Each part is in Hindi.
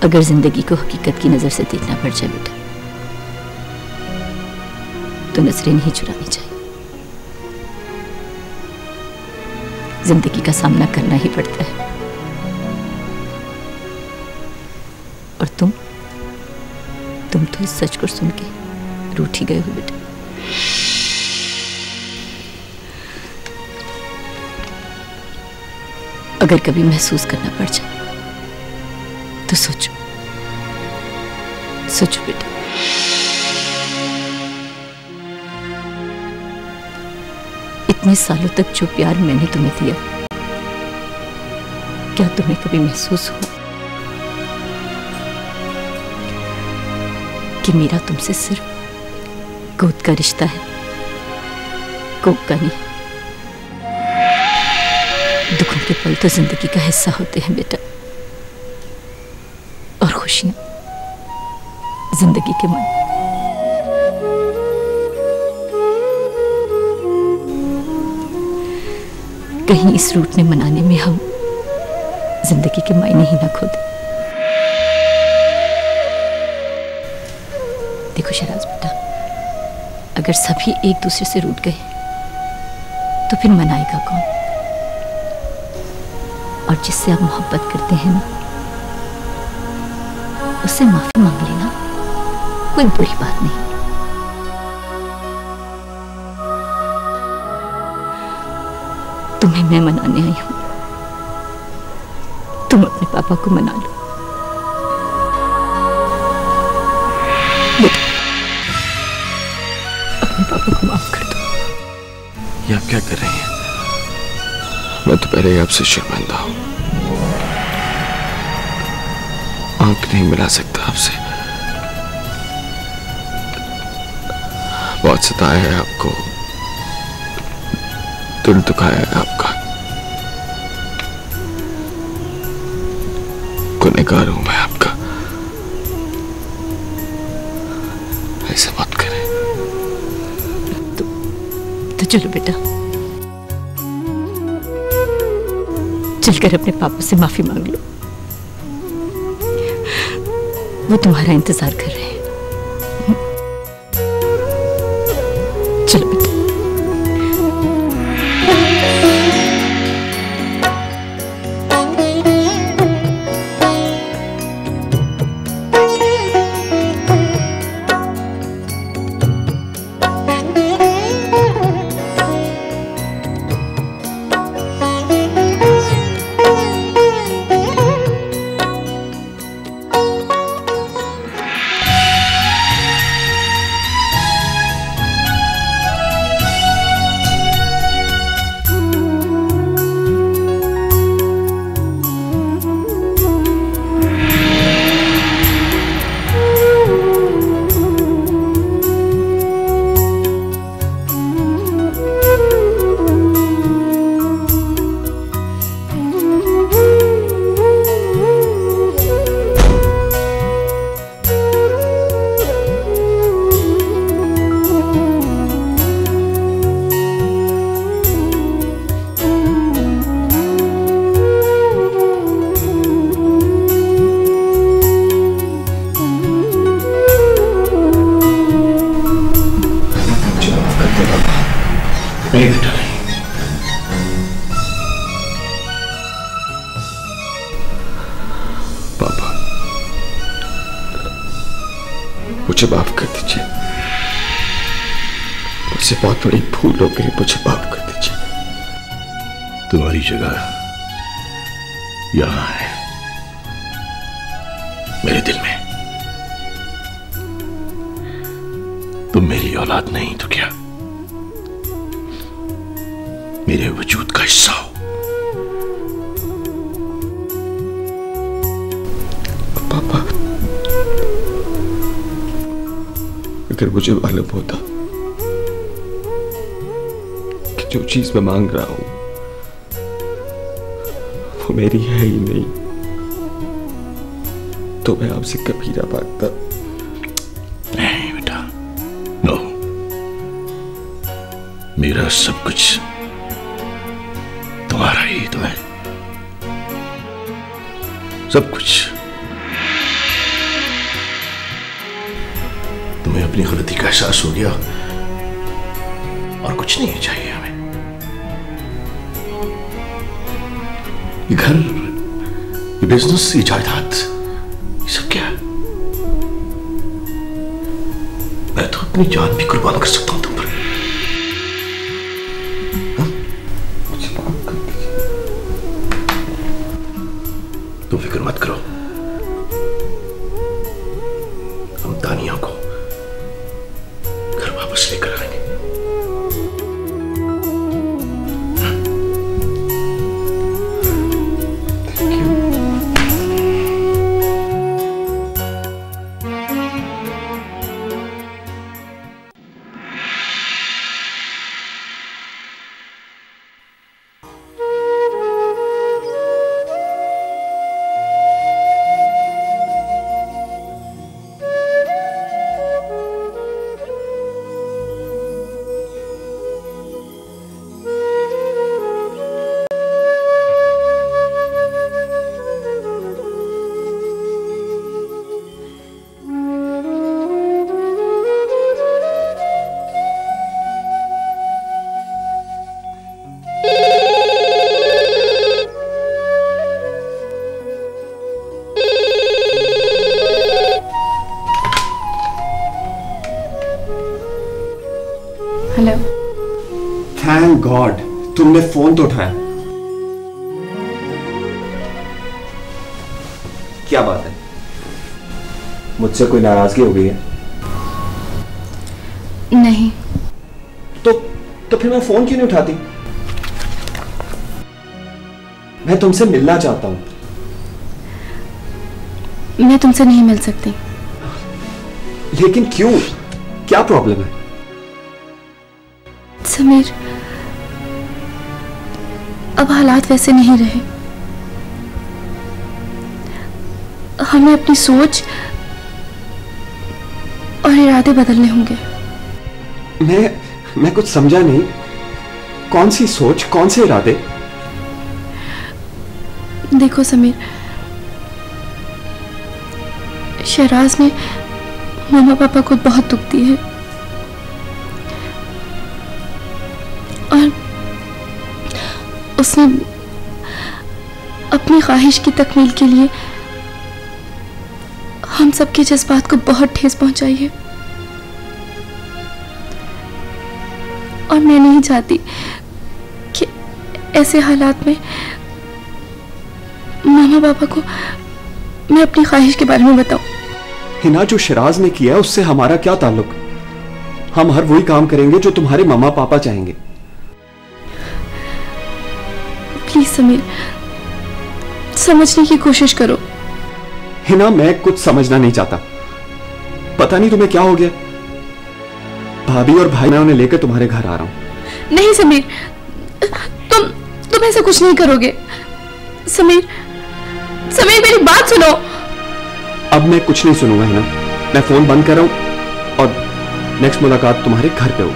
अगर जिंदगी को हकीकत की नजर से देखना पड़ जाए बेटा, तो नजरें नहीं चुरानी चाहिए। जिंदगी का सामना करना ही पड़ता है। और तुम तो इस सच को सुन के रूठ ही गए हो बेटा। अगर कभी महसूस करना पड़ जाए तो सोचो बेटा। इतने सालों तक जो प्यार मैंने तुम्हें दिया, क्या तुम्हें कभी महसूस हुआ कि मेरा तुमसे सिर्फ गोद का रिश्ता है, कोक का नहीं? दुखों के पल तो जिंदगी का हिस्सा होते हैं बेटा, और खुशियां जिंदगी के मन। कहीं इस रूठ ने मनाने में हम जिंदगी के मायने ही ना खो दे। देखो शहराज बेटा, अगर सभी एक दूसरे से रूठ गए तो फिर मनाएगा कौन? और जिससे आप मोहब्बत करते हैं ना, उससे माफी मांग लेना कोई बुरी बात नहीं। तुम्हें मैं मनाने आई हूं, तुम अपने पापा को मना लो। अपने पापा को माफ कर दो। ये आप क्या कर रही हैं? मैं तो पहले ही आपसे शर्मिंदा हूं, आंख नहीं मिला सकता आपसे। बहुत सताया है आपको, दिल दुखाया है आपका। गुनहगार हूं मैं आपका, ऐसे मत करें। तो चलो बेटा, चलकर अपने पापा से माफी मांग लो, वो तुम्हारा इंतजार कर रहे हैं। चलो बेटा। नहीं बेटा, नहीं। पापा, मुझे माफ कर दीजिए। मुझसे बहुत बड़ी भूल हो गई, मुझे माफ कर दीजिए। तुम्हारी जगह यहां है, मेरे दिल में। तुम मेरी औलाद नहीं तो क्या, मेरे वजूद का हिस्सा हो। पापा, अगर मुझे मालूम होता कि जो चीज मैं मांग रहा हूं वो मेरी है ही नहीं, तो मैं आपसे कभी ना मांगता। नहीं बेटा, नो। मेरा सब कुछ तुम्हारा ही तो है, सब कुछ। तुम्हें अपनी गलती का एहसास हो गया और कुछ नहीं चाहिए हमें। ये घर, ये बिजनेस, ये जायदाद, ये सब क्या है? मैं तो अपनी जान भी कुर्बान कर सकता हूं तुम पर। मुझे माफ कर दीजिए। तुम फिक्र मत करो, हम तानिया को घर वापस लेकर आएंगे। हेलो। थैंक गॉड तुमने फोन तो उठाया। क्या बात है, मुझसे कोई नाराजगी हो गई है? नहीं। तो फिर मैं फोन क्यों नहीं उठाती? मैं तुमसे मिलना चाहता हूं। मैं तुमसे नहीं मिल सकती। लेकिन क्यों, क्या प्रॉब्लम है? समीर, अब हालात वैसे नहीं रहे। हमें अपनी सोच और इरादे बदलने होंगे। मैं कुछ समझा नहीं। कौन सी सोच, कौन से इरादे? देखो समीर, शहराज ने मामा पापा को बहुत दुख दी है और उसने अपनी ख्वाहिश की तकमील के लिए हम सबके जज्बात को बहुत ठेस पहुंचाई है। और मैं नहीं चाहती कि ऐसे हालात में मामा पापा को मैं अपनी ख्वाहिश के बारे में बताऊं। हिना, जो शराज ने किया उससे हमारा क्या ताल्लुक? हम हर वही काम करेंगे जो तुम्हारे मामा पापा चाहेंगे। प्लीज समीर, समझने की कोशिश करो। हिना, मैं कुछ समझना नहीं चाहता। पता नहीं तुम्हें क्या हो गया। भाभी और भाई, मैं उन्हें लेकर तुम्हारे घर आ रहा हूं। नहीं समीर, तुम ऐसा कुछ नहीं करोगे। समीर, समीर मेरी बात सुनो। अब मैं कुछ नहीं सुनूंगा हिना। मैं फोन बंद कर रहा हूं और नेक्स्ट मुलाकात तुम्हारे घर पे होगी।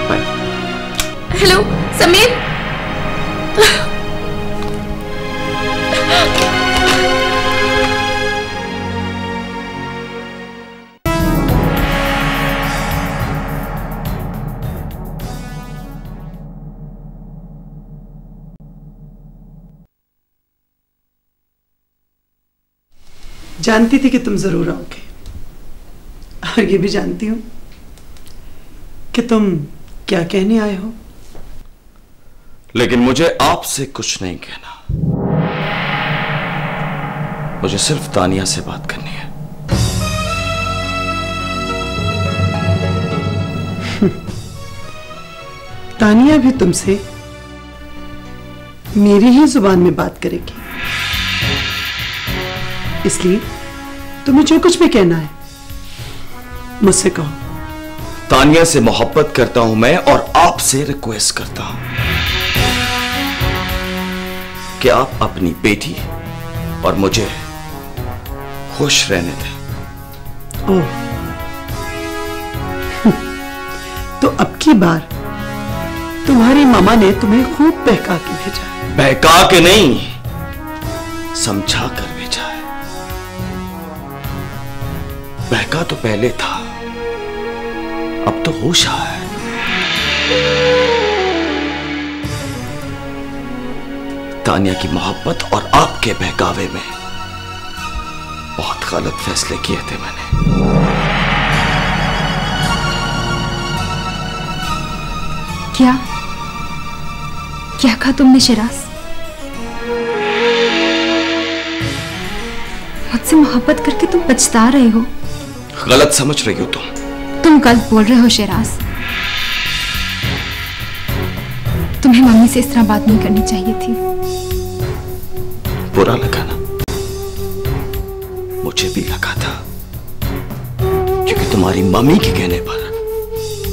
बाय। हेलो समीर। जानती थी कि तुम जरूर आओगे और ये भी जानती हूं कि तुम क्या कहने आए हो। लेकिन मुझे आपसे कुछ नहीं कहना। मुझे सिर्फ तानिया से बात करनी है। तानिया भी तुमसे मेरी ही जुबान में बात करेगी, इसलिए तुम्हें जो कुछ भी कहना है मुझसे कहो। तानिया से मोहब्बत करता हूं मैं और आपसे रिक्वेस्ट करता हूं कि आप अपनी बेटी और मुझे खुश रहने दें। ओह, तो अब की बार तुम्हारी मामा ने तुम्हें खूब बहका के भेजा। बहका के नहीं, समझा कर भेजा है। बहका तो पहले था, अब तो होश आया है। तानिया की मोहब्बत और आपके बहकावे में बहुत गलत फैसले किए थे मैंने। क्या क्या कहा तुमने शिराज? मुझसे मोहब्बत करके तुम पछता रहे हो। गलत समझ रही हो तुम गलत बोल रहे हो शिराज। तुम्हें मम्मी से इस तरह बात नहीं करनी चाहिए थी। बुरा लगा ना? मुझे भी लगा था, क्योंकि तुम्हारी मम्मी के कहने पर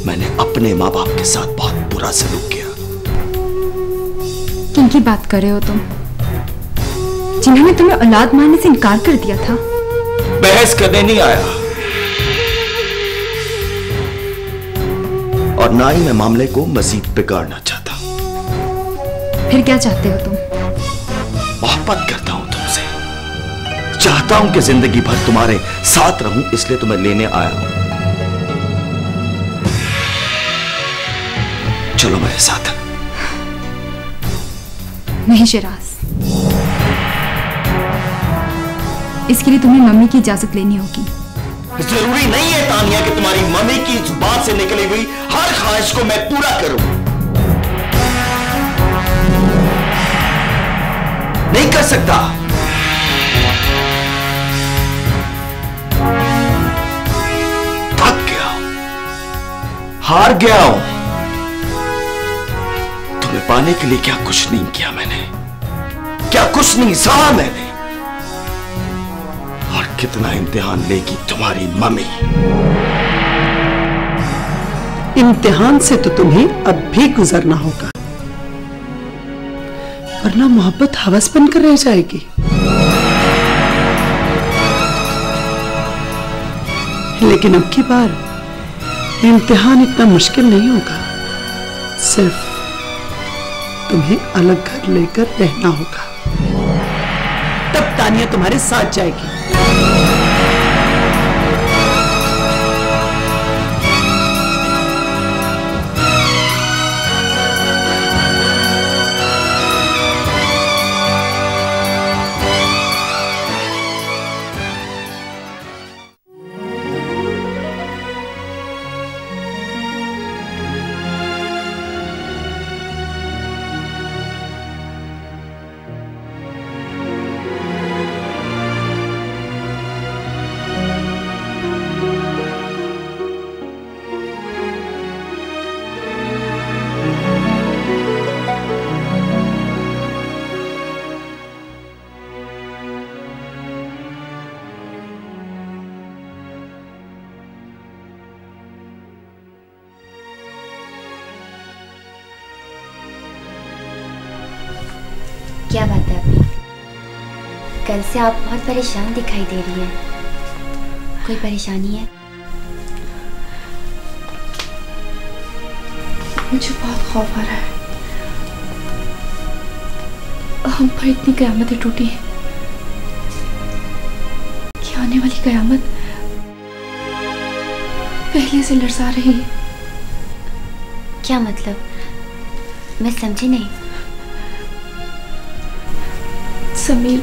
मैंने अपने माँ बाप के साथ बहुत बुरा सलूक किया। किनकी बात कर रहे हो तुम? जिन्होंने तुम्हें औलाद मारने से इनकार कर दिया था। बहस करने नहीं आया, और ना ही मैं मामले को मजीद बिगाड़ना चाहता। फिर क्या चाहते हो तुम? मोहब्बत करता हूं तुमसे, चाहता हूं कि जिंदगी भर तुम्हारे साथ रहूं, इसलिए तुम्हें लेने आया हूं। चलो मेरे साथ। नहीं शिराज, इसके लिए तुम्हें मम्मी की इजाजत लेनी होगी। जरूरी नहीं है तानिया कि तुम्हारी मम्मी की जुबान से निकली हुई हर ख्वाहिश को मैं पूरा करूं। नहीं कर सकता। थक गया, हार गया हूं। तुम्हें पाने के लिए क्या कुछ नहीं किया मैंने, क्या कुछ नहीं सहा मैंने, और कितना इम्तिहान लेगी तुम्हारी मम्मी। इम्तिहान से तो तुम्हें अब भी गुजरना होगा, वरना मोहब्बत हवस बनकर रह जाएगी। लेकिन अब की बार इम्तिहान इतना मुश्किल नहीं होगा, सिर्फ तुम्हें अलग घर लेकर रहना होगा, तब तानिया तुम्हारे साथ जाएगी। क्या बात है अभी? कल से आप बहुत परेशान दिखाई दे रही हैं। कोई परेशानी है? मुझे बहुत खौफ आ रहा है। हम पर इतनी कयामतें टूटी हैं कि आने वाली कयामत पहले से लरसा रही है। क्या मतलब? मैं समझी नहीं। समीर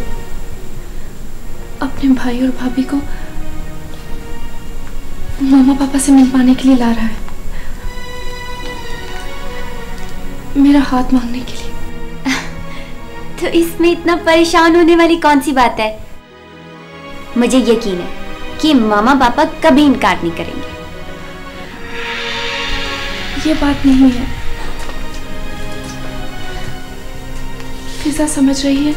अपने भाई और भाभी को मामा पापा से मिलवाने के लिए ला रहा है, मेरा हाथ मांगने के लिए। तो इसमें इतना परेशान होने वाली कौन सी बात है? मुझे यकीन है कि मामा पापा कभी इनकार नहीं करेंगे। ये बात नहीं है। फिजा समझ रही है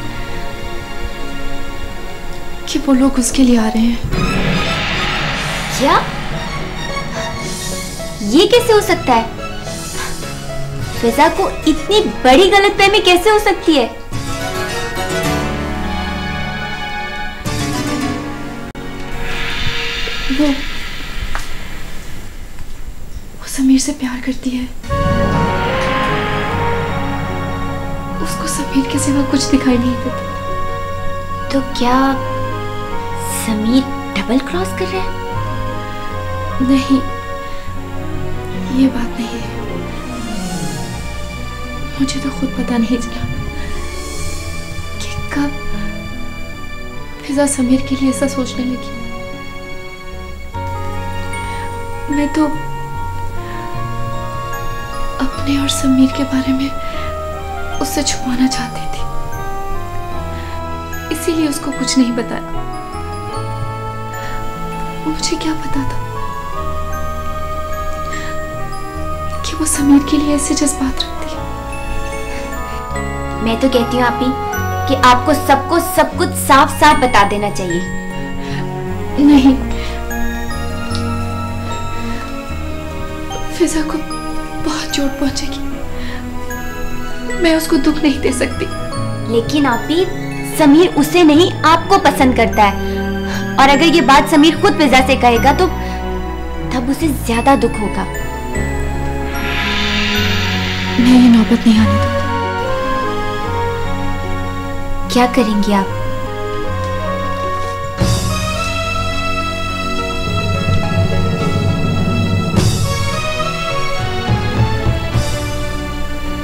कि वो लोग उसके लिए आ रहे हैं। क्या? ये कैसे हो सकता है? फिजा को इतनी बड़ी गलतफहमी कैसे हो सकती है? वो समीर से प्यार करती है। उसको समीर के सिवा कुछ दिखाई नहीं देता। तो क्या समीर डबल क्रॉस कर रहा है? नहीं, ये बात नहीं है। मुझे तो खुद पता नहीं चला कि कब फिजा समीर के लिए ऐसा सोचने लगी। मैं तो अपने और समीर के बारे में उससे छुपाना चाहती थी, इसीलिए उसको कुछ नहीं बताया। मुझे क्या पता था कि वो समीर के लिए ऐसे जज्बात रखती है। मैं तो कहती हूँ आपी कि आपको सबको सब कुछ साफ साफ बता देना चाहिए। नहीं, फिजा को बहुत चोट पहुंचेगी। मैं उसको दुख नहीं दे सकती। लेकिन आपी, समीर उसे नहीं आपको पसंद करता है, और अगर ये बात समीर खुद फिजा से कहेगा तो तब उसे ज्यादा दुख होगा। मैं ये नौबत नहीं आने दूंगी। क्या करेंगी आप?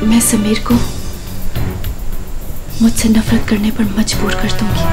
मैं समीर को मुझसे नफरत करने पर मजबूर कर दूंगी।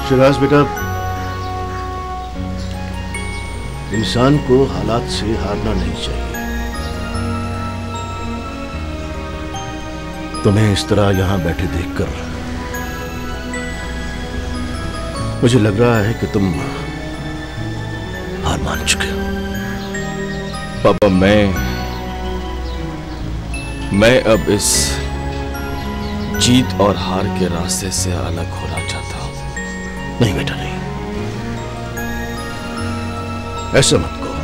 शिराज बेटा, इंसान को हालात से हारना नहीं चाहिए। तुम्हें इस तरह यहां बैठे देखकर मुझे लग रहा है कि तुम हार मान चुके हो। पापा, मैं अब इस जीत और हार के रास्ते से अलग होना चाहता हूं। नहीं बेटा, नहीं, ऐसा मत कहो।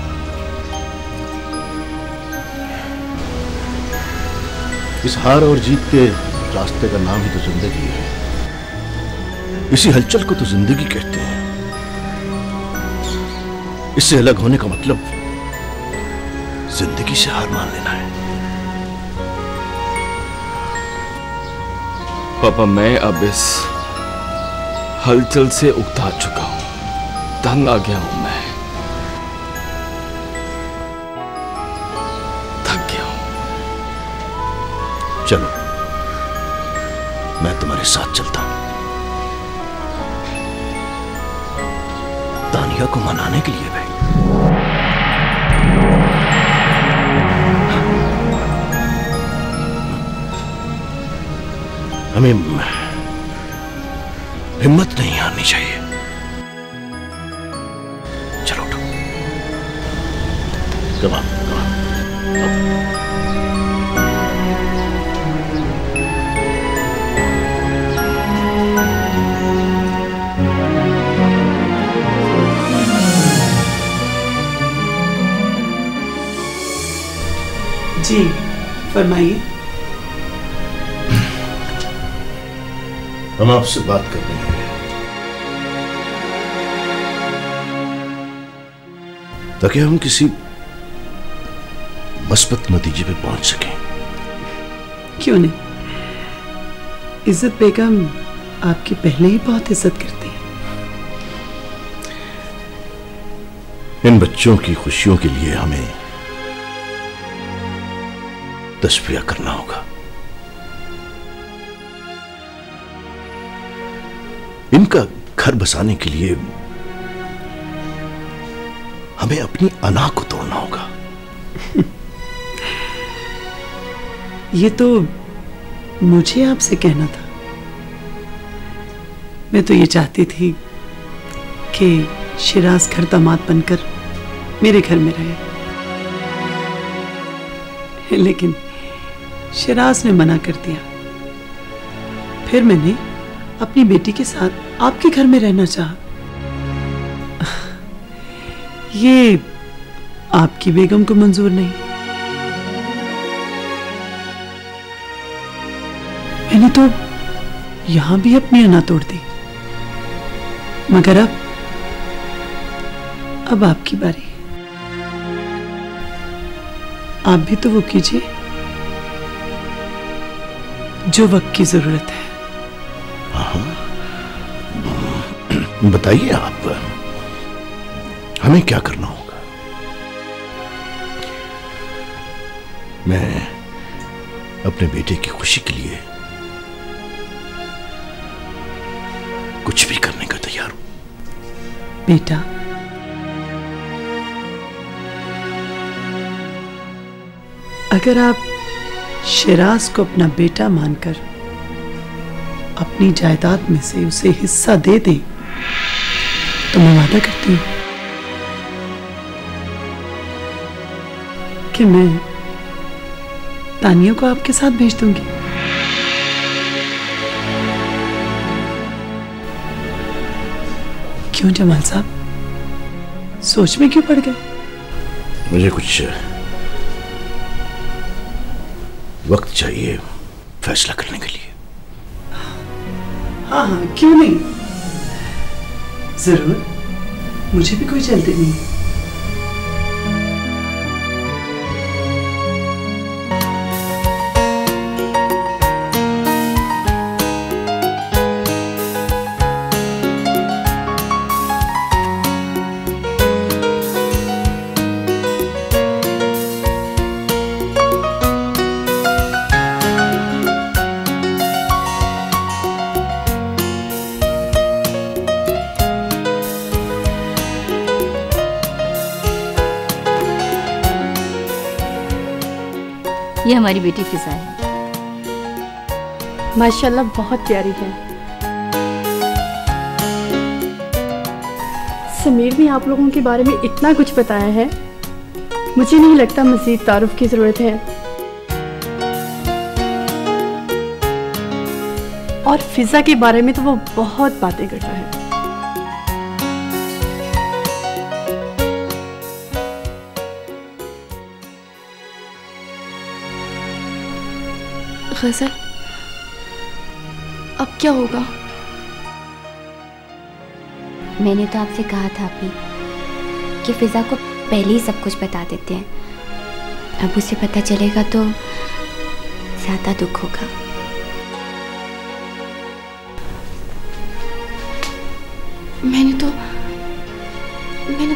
इस हार और जीत के रास्ते का नाम ही तो जिंदगी है। इसी हलचल को तो जिंदगी कहते हैं। इससे अलग होने का मतलब जिंदगी से हार मान लेना है। पापा, मैं अब इस हलचल से उकता चुका हूं, तंग आ गया हूं, मैं थक गया हूं। चलो, मैं तुम्हारे साथ चलता हूं, तानिया को मनाने के लिए भाई। हमें हिम्मत नहीं हारनी चाहिए। चलो उठो, कम ऑन, कम ऑन। जी फरमाइए। हम आपसे बात कर रहे हैं ताकि हम किसी मस्बत नतीजे पे पहुंच सकें। क्यों नहीं, इज्जत बेगम आपकी पहले ही बहुत इज्जत करती है। इन बच्चों की खुशियों के लिए हमें तशफिया करना होगा। इनका घर बसाने के लिए हमें अपनी अना को तोड़ना होगा। ये तो मुझे आपसे कहना था। मैं तो ये चाहती थी कि शिराज घर दामाद बनकर मेरे घर में रहे, लेकिन शिराज ने मना कर दिया। फिर मैंने अपनी बेटी के साथ आपके घर में रहना चाहा। ये आपकी बेगम को मंजूर नहीं। मैंने तो यहां भी अपनी अना तोड़ दी, मगर अब आपकी बारी। आप भी तो वो कीजिए जो वक्त की जरूरत है। बताइए आप, हमें क्या करना होगा? मैं अपने बेटे की खुशी के लिए कुछ भी करने का तैयार हूं। बेटा, अगर आप शिराज को अपना बेटा मानकर अपनी जायदाद में से उसे हिस्सा दे दें तो मैं वादा करती हूं कि मैं तानिया को आपके साथ भेज दूंगी। क्यों जमाल साहब, सोच में क्यों पड़ गए? मुझे कुछ वक्त चाहिए फैसला करने के लिए। हाँ हाँ, क्यों नहीं, जरूर, मुझे भी कोई जल्दी नहीं है। ये हमारी बेटी फिजा है। माशाल्लाह बहुत प्यारी है। समीर ने आप लोगों के बारे में इतना कुछ बताया है, मुझे नहीं लगता मज़ीद तारुफ की ज़रूरत है। और फिजा के बारे में तो वो बहुत बातें करता है। गजल, अब क्या होगा? मैंने तो आपसे कहा था अभी कि फिजा को पहले ही सब कुछ बता देते हैं। अब उसे पता चलेगा तो ज्यादा दुख होगा। मैंने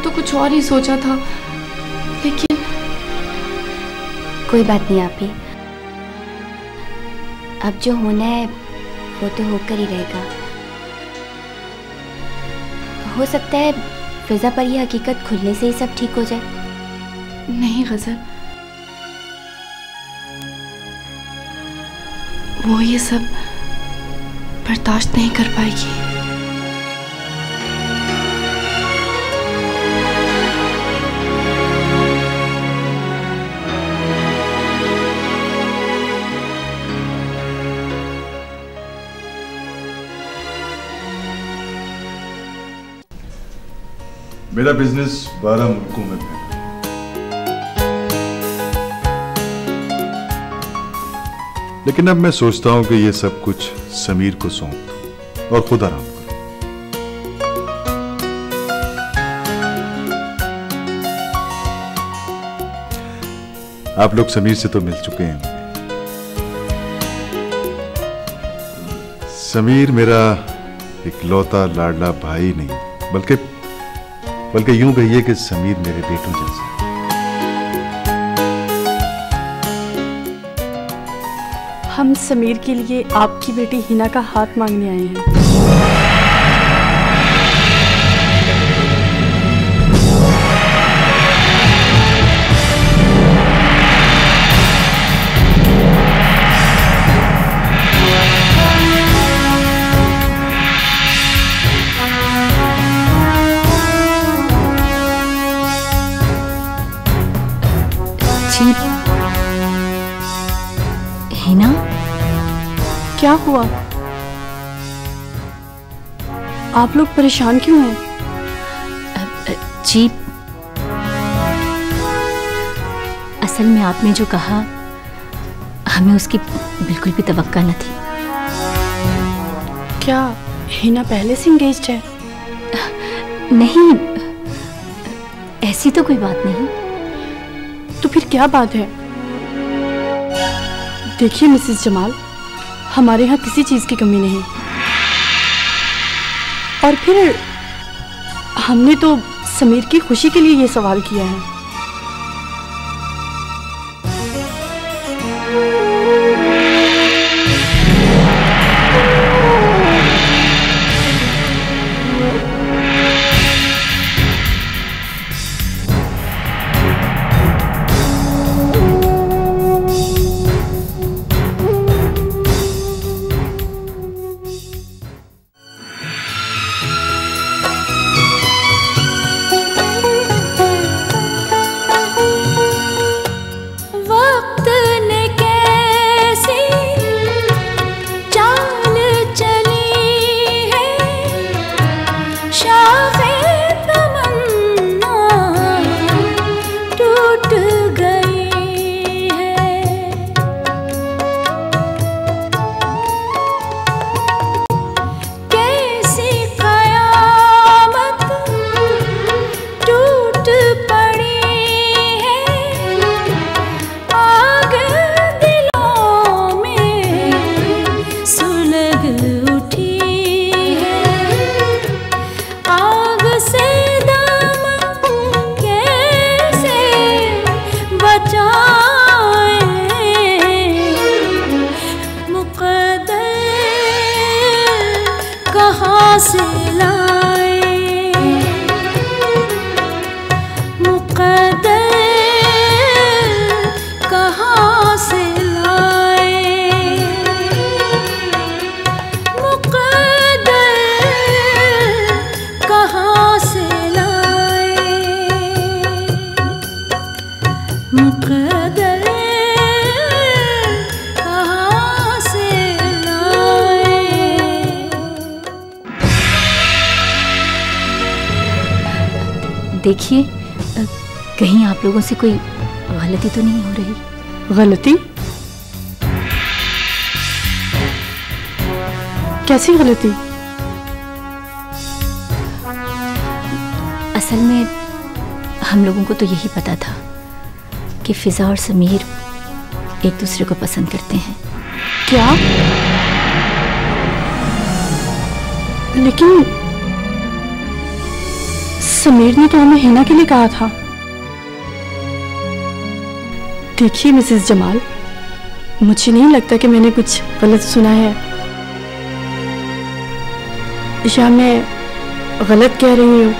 तो कुछ और ही सोचा था, लेकिन कोई बात नहीं आपी, अब जो होना है वो तो होकर ही रहेगा। हो सकता है फिजा पर यह हकीकत खुलने से ही सब ठीक हो जाए। नहीं गजल, वो ये सब बर्दाश्त नहीं कर पाएगी। मेरा बिजनेस 12 मुल्कों में है। लेकिन अब मैं सोचता हूं कि ये सब कुछ समीर को सौंप दूं और खुद आराम करूं। आप लोग समीर से तो मिल चुके हैं। समीर मेरा इकलौता लाडला भाई नहीं, बल्कि बल्कि यूं कहिए कि समीर मेरे बेटों जैसा है। हम समीर के लिए आपकी बेटी हिना का हाथ मांगने आए हैं। हिना, क्या हुआ? आप लोग परेशान क्यों हैं? जी, असल में आपने जो कहा हमें उसकी बिल्कुल भी तवक्का न थी। क्या हिना पहले से इंगेज्ड है? नहीं, ऐसी तो कोई बात नहीं। तो फिर क्या बात है? देखिए मिसेस जमाल, हमारे यहाँ किसी चीज़ की कमी नहीं। और फिर हमने तो समीर की खुशी के लिए ये सवाल किया है। देखिए, कहीं आप लोगों से कोई गलती तो नहीं हो रही? गलती? कैसी गलती? असल में हम लोगों को तो यही पता था कि फिजा और समीर एक दूसरे को पसंद करते हैं। क्या? लेकिन समीर ने तो हमें हिना के लिए कहा था। देखिए मिसेस जमाल, मुझे नहीं लगता कि मैंने कुछ गलत सुना है या मैं गलत कह रही हूँ।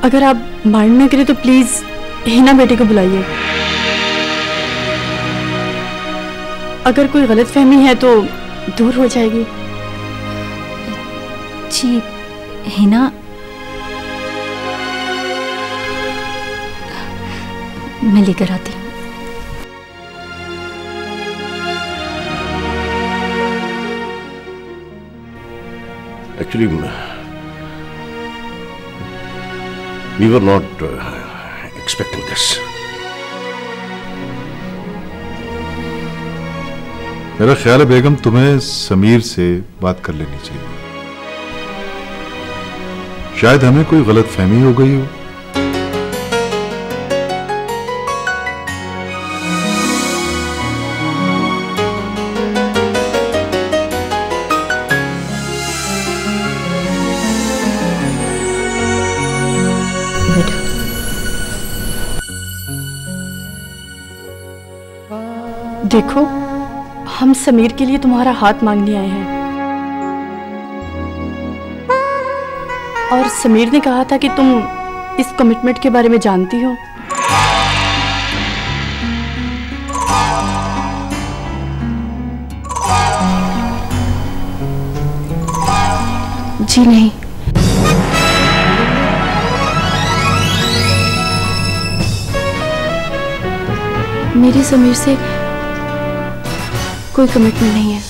अगर आप माइंड न करें तो प्लीज हिना बेटी को बुलाइए। अगर कोई गलतफहमी है तो दूर हो जाएगी। जी, हिना, मैं लेकर आती हूँ। Actually we were not expecting this. मेरा ख्याल है बेगम, तुम्हें समीर से बात कर लेनी चाहिए। शायद हमें कोई गलतफहमी हो गई हो। देखो, हम समीर के लिए तुम्हारा हाथ मांगने आए हैं और समीर ने कहा था कि तुम इस कमिटमेंट के बारे में जानती हो। जी नहीं, मेरी समीर से कोई कमिटमेंट नहीं है।